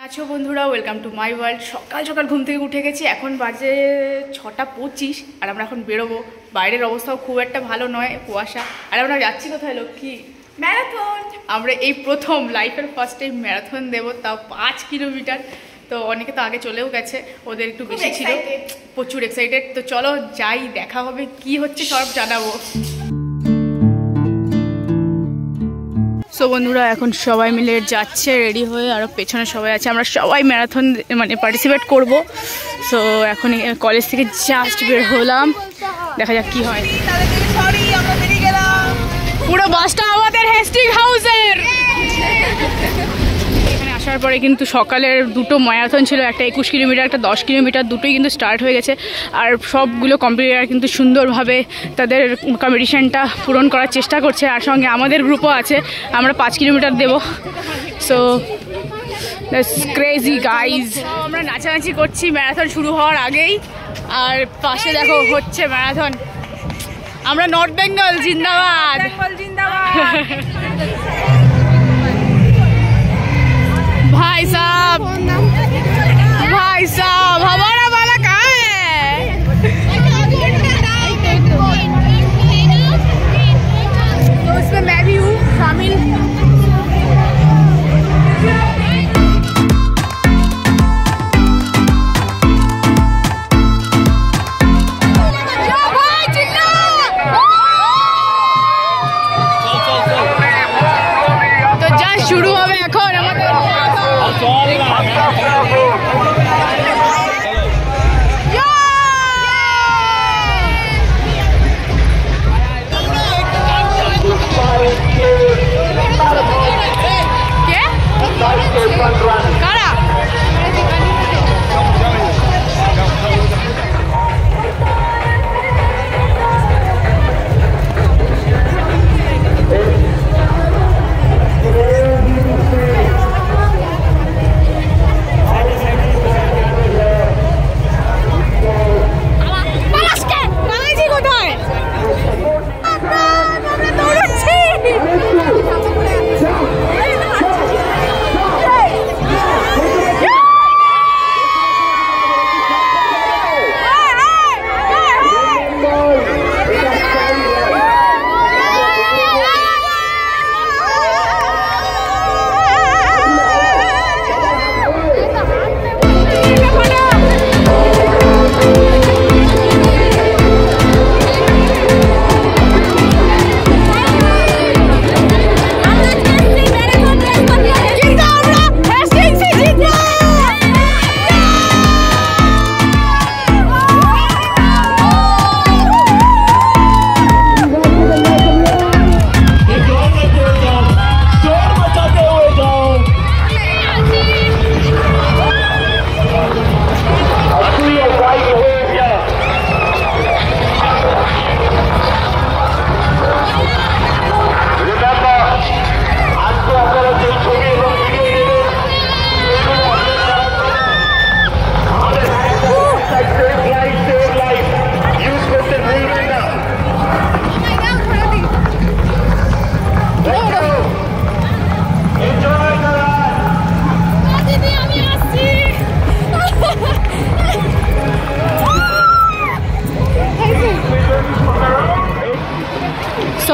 আচ্ছা বন্ধুরা, welcome to my world. সকাল সকাল ঘুম থেকে উঠে গেছি, এখন বাজে 6:25 আর আমরা এখন বেরোবো। বাইরের অবস্থাও খুব একটা ভালো নয়, কুয়াশা। আর আমরা যাচ্ছি কোথায় লক্ষ্মী? ম্যারাথন। আমরা এই প্রথম লাইফের ফার্স্ট টাইম ম্যারাথন দেবো, তাও 5 কিলোমিটার। তো অনেকে তো আগে চলেও গেছে, ওদের একটু বেশি ছিল, প্রচুর এক্সাইটেড। তো চলো যাই, দেখা হবে, কি হচ্ছে সব জানাবো। সো বন্ধুরা, এখন সবাই মিলে যাচ্ছে রেডি হয়ে, আরও পেছনে সবাই আছে। আমরা সবাই ম্যারাথন পার্টিসিপেট করব। সো এখন কলেজ থেকে জাস্ট বের হলাম, দেখা যাক কি হয়। পুরো বাসটা আমাদের হেস্টিং হাউসের। এখানে আসার পরে কিন্তু সকালের দুটো ম্যারাথন ছিল, একটা 21 কিলোমিটার, একটা 10 কিলোমিটার, দুটোই কিন্তু স্টার্ট হয়ে গেছে। আর সবগুলো কম্পিটিটার কিন্তু সুন্দরভাবে তাদের কম্পিটিশানটা পূরণ করার চেষ্টা করছে। আর সঙ্গে আমাদের গ্রুপও আছে, আমরা 5 কিলোমিটার দেবো। So that's crazy guys. আমরা নাচানাচি করছি ম্যারাথন শুরু হওয়ার আগেই, আর পাশে দেখো হচ্ছে ম্যারাথন। আমরা নর্থ বেঙ্গল জিন্দাবাদ। भाई साहब हमारा वाला कहाँ है? तो उसमें मैं भी हूँ शामिल। तो जस्ट शुरू হবে এখন আমাদের।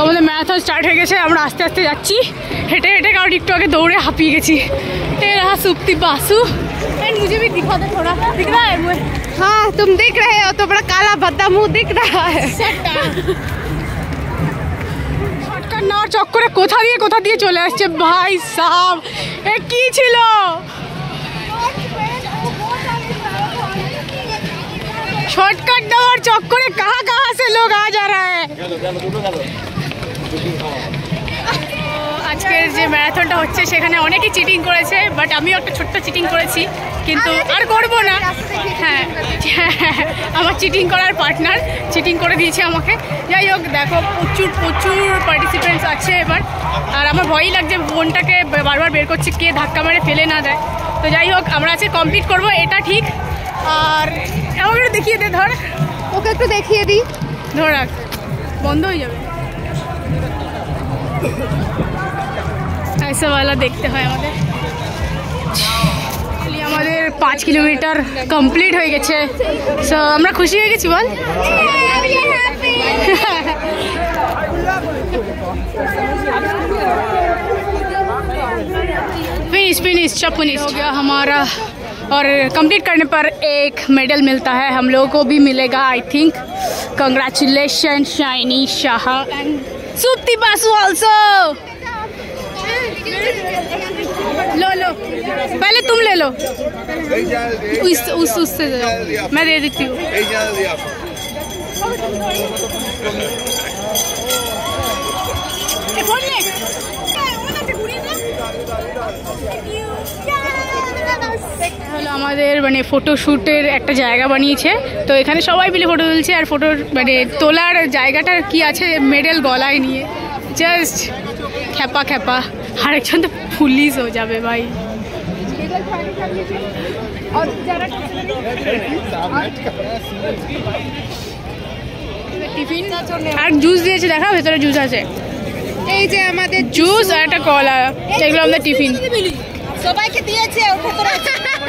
আমাদের ম্যারাথন স্টার্ট হয়ে গেছে, আমরা আস্তে আস্তে যাচ্ছি হেঁটে হেঁটে, কারণ একটু আগে দৌড়ে হাঁপিয়ে গেছি। ये रहा सुप्ति बासु, एंड मुझे भी दिखा दो थोड़ा, दिख रहा है मुझे? हाँ तुम दिख रहे हो, तो बड़ा काला भद्दा मुंह दिख रहा है। শর্টকাট নেওয়ার চক্করে কোথা দিয়ে চলে আসছে ভাই সাহেব, এ কি ছিল? শর্টকাট নেওয়ার চক্করে कहाँ से लोग आ जा रहा है। আজকের যে ম্যারাথনটা হচ্ছে সেখানে অনেকেই চিটিং করেছে, বাট আমিও একটা ছোট্ট চিটিং করেছি, কিন্তু আর করবো না। হ্যাঁ, আমার চিটিং করার পার্টনার চিটিং করে দিয়েছে আমাকে। যাই হোক, দেখো প্রচুর পার্টিসিপেন্টস আছে এবার, আর আমার ভয়ই লাগছে, বোনটাকে বারবার বের করছে কে ধাক্কা মেরে ফেলে না দেয়। তো যাই হোক, আমরা আজকে কমপ্লিট করবো, এটা ঠিক। আর আমাকে একটু দেখিয়ে দে, ধর ওকে একটু দেখিয়ে দিই, ধর রাখ, বন্ধ হয়ে যাবে। ऐसा वाला देखते हैं हमारे 5 কিলোমিটার কমপ্লিট হয়ে গেছে। সো আমরা খুশি হয়ে গেছি বল। फिनिश सब फिनिश हो गया हमारा। और कंप्लीट करने पर एक मेडल मिलता है, हम लोगों को भी मिलेगा I think. Congratulation Shiny Shah and Supti Basu also. लो पहले तुम ले लो, उससे मैं दे देती हूँ। হলো আমাদের মানে ফটোশ্যুটের একটা জায়গা বানিয়েছে, তো এখানে সবাই মিলে ফটো তুলছে। আর ফটোর মানে তোলার জায়গাটার কি আছে, মেডেল গলায় নিয়ে জাস্ট খ্যাপা খ্যাপা। আরেকজন তো পুলিশ হয়ে যাবে ভাই। টিফিন আর জুস দিয়েছে, দেখা ভেতরে জুস আছে। এই যে আমাদের জুস আর একটা কলা, এগুলো আমাদের টিফিন সবাইকে দিয়েছে।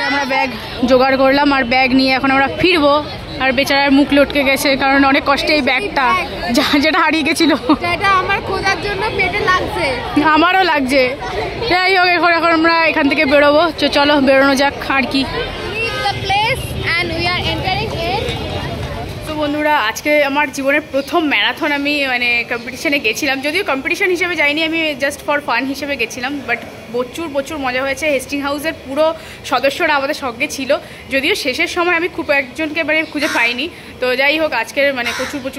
আমরা ব্যাগ জোগাড় করলাম আর ব্যাগ নিয়ে এখন আমরা ফিরবো। আর বেচারার মুখ লটকে গেছে, কারণ অনেক কষ্টে এই ব্যাগটা যেটা হারিয়ে গেছিল, আমার খোঁজার জন্য পেটে লাগছে, আমারও লাগছে। যাই হোক, এখন আমরা এখান থেকে বেরোবো। চলো বেরোনো যাক আর কি। তো বন্ধুরা, আজকে আমার জীবনের প্রথম ম্যারাথন আমি মানে কম্পিটিশানে গেছিলাম। যদিও কম্পিটিশান হিসেবে যাইনি, আমি জাস্ট ফর ফান হিসেবে গেছিলাম। বাট প্রচুর মজা হয়েছে। হেস্টিং হাউসের পুরো সদস্যরা আমাদের সঙ্গে ছিল, যদিও শেষের সময় আমি খুব একজনকে মানে খুঁজে পাইনি। তো যাই হোক, আজকের মানে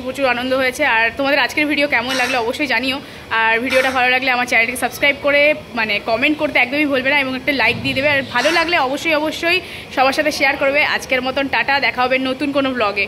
প্রচুর আনন্দ হয়েছে। আর তোমাদের আজকের ভিডিও কেমন লাগলো অবশ্যই জানিও। আর ভিডিওটা ভালো লাগলে আমার চ্যানেলটিকে সাবস্ক্রাইব করে মানে কমেন্ট করতে একদমই ভুলবে না, এবং একটা লাইক দিয়ে দেবে। আর ভালো লাগলে অবশ্যই সবার সাথে শেয়ার করবে। আজকের মতন টাটা, দেখা হবে নতুন কোনো ব্লগে।